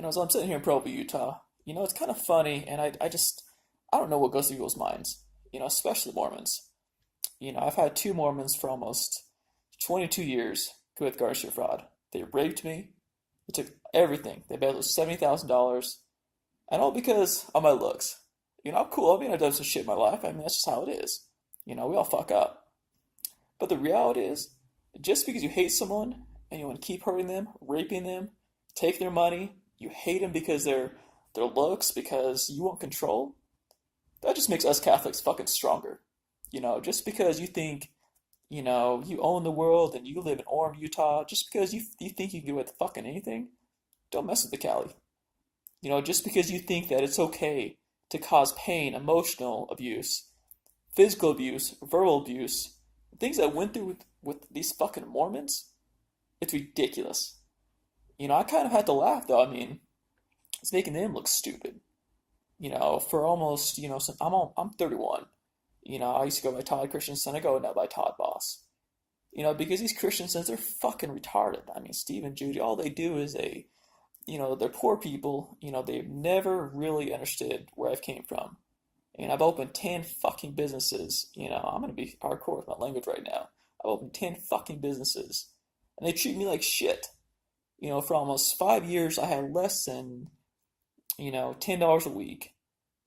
So I'm sitting here in Provo, Utah. It's kind of funny, and I don't know what goes through people's minds. Especially Mormons. I've had two Mormons for almost 22 years commit garnishment fraud. They raped me. They took everything. They embezzled $70,000, and all because of my looks. I'm cool. I mean, I've done some shit in my life. I mean, that's just how it is. We all fuck up. But the reality is, just because you hate someone and you want to keep hurting them, raping them, take their money, you hate them because their looks, because you want control, that just makes us Catholics fucking stronger. Just because you think, you own the world and you live in Orem, Utah, just because you think you can do with fucking anything, don't mess with the Cali. Just because you think that it's okay to cause pain, emotional abuse, physical abuse, verbal abuse, things that I went through with these fucking Mormons, it's ridiculous. I kind of had to laugh though. I mean, it's making them look stupid. For almost, since I'm 31. I used to go by Todd Christensen. I go now by Todd Boss. Because these Christiansons, they're fucking retarded. I mean, Steve and Judy, all they do is they're poor people. They've never really understood where I've came from. And I've opened 10 fucking businesses. I'm going to be hardcore with my language right now. I've opened 10 fucking businesses. And they treat me like shit. For almost 5 years, I had less than, $10 a week.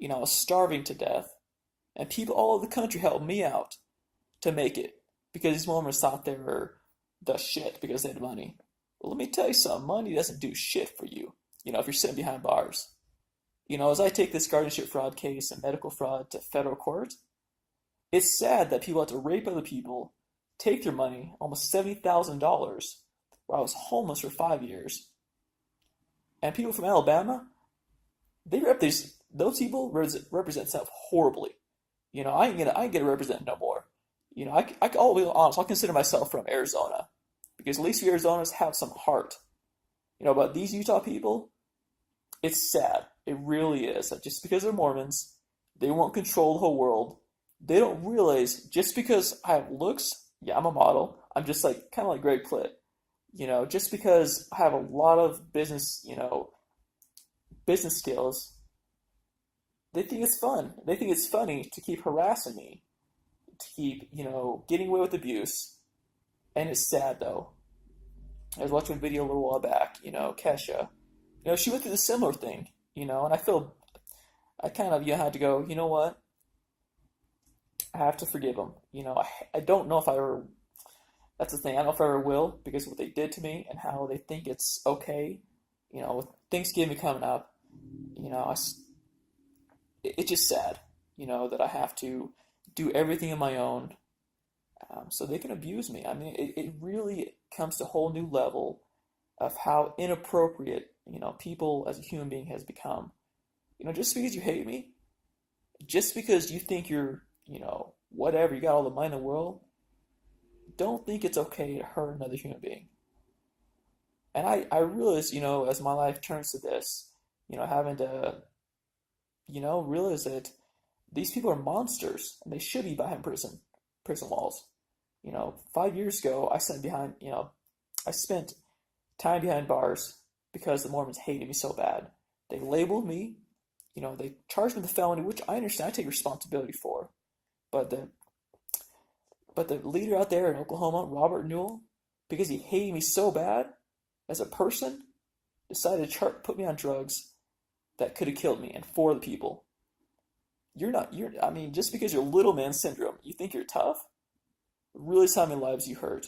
I was starving to death. And people all over the country helped me out to make it. Because these Mormons thought they were the shit because they had money. Well, let me tell you something. Money doesn't do shit for you. If you're sitting behind bars. As I take this guardianship fraud case and medical fraud to federal court, it's sad that people have to rape other people, take their money, almost $70,000, where I was homeless for 5 years. And people from Alabama, those people represent themselves horribly. I ain't gonna represent no more. I'll be honest, I'll consider myself from Arizona. Because at least we Arizonas have some heart. But these Utah people, it's sad. It really is. That just because they're Mormons, they won't control the whole world. They don't realize just because I have looks, yeah, I'm a model. I'm just kind of like Greg Plitt. Just because I have a lot of business skills, they think it's fun. They think it's funny to keep harassing me, to keep, getting away with abuse. And it's sad though. I was watching a video a little while back, Kesha. She went through the similar thing, and I kind of, had to go, you know what? I have to forgive them. I don't know if I ever, that's the thing, I don't know if I ever will, because of what they did to me and how they think it's okay. With Thanksgiving coming up, it's just sad, that I have to do everything on my own, so they can abuse me. I mean, it really comes to a whole new level of how inappropriate, people as a human being has become. Just because you hate me, just because you think you're, whatever, you got all the money in the world, don't think it's okay to hurt another human being. And I realize, as my life turns to this, having to, realize that these people are monsters and they should be behind prison walls. 5 years ago, I spent time behind bars because the Mormons hated me so bad. They labeled me, they charged me with a felony, which I understand, I take responsibility for. But the leader out there in Oklahoma, Robert Newell, because he hated me so bad as a person, decided to put me on drugs that could have killed me and for the people. Just because you're little man syndrome, you think you're tough? Really, how many lives you hurt.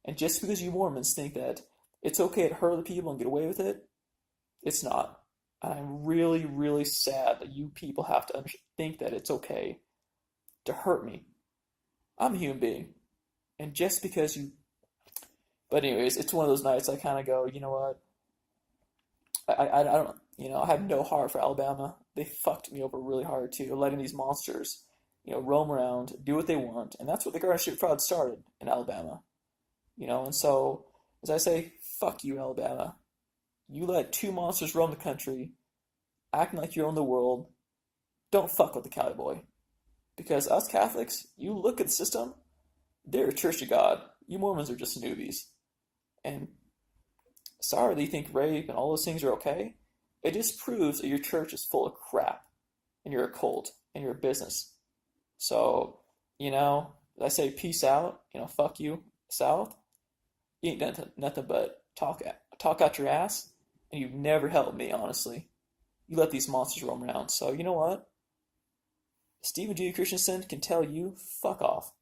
And just because you Mormons think that it's okay to hurt other people and get away with it, it's not. And I'm really, really sad that you people have to think that it's okay to hurt me. I'm a human being. And just because you... But anyways, it's one of those nights I kind of go, you know what? I don't... I have no heart for Alabama. They fucked me over really hard too, letting these monsters, roam around, do what they want. And that's what the guardianship fraud started in Alabama. And so, as I say, fuck you, Alabama. You let two monsters roam the country, acting like you own the world. Don't fuck with the cowboy. Because us Catholics, you look at the system, they're a church of God. You Mormons are just newbies. And sorry that you think rape and all those things are okay. it just proves that your church is full of crap and you're a cult and you're a business. So, I say peace out, fuck you, South. You ain't nothing but talk out your ass, and you've never helped me, honestly. You let these monsters roam around. So, you know what? Stephen G. Christensen can tell you, fuck off.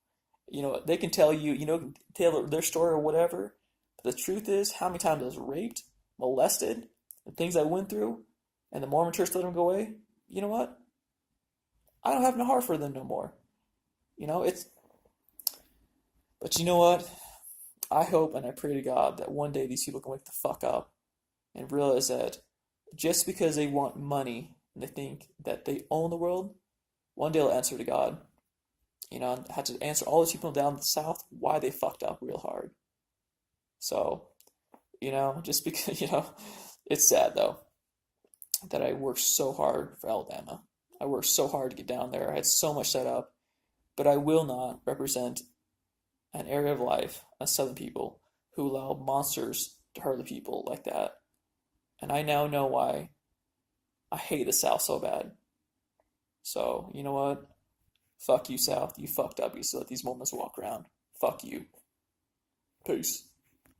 They can tell you, tell their story or whatever. But the truth is, how many times I was raped, molested, the things I went through, and the Mormon church let them go away. You know what? I don't have no heart for them no more. It's, but you know what? I hope and I pray to God that one day these people can wake the fuck up and realize that just because they want money and they think that they own the world, one day they'll answer to God. And had to answer all these people down the south why they fucked up real hard. So, just because, it's sad though that I worked so hard for Alabama. I worked so hard to get down there. I had so much set up, but I will not represent an area of life, a Southern people, who allow monsters to hurt the people like that. And I now know why I hate the South so bad. So, you know what? Fuck you, South. You fucked up. You still let these moments walk around. Fuck you. Peace.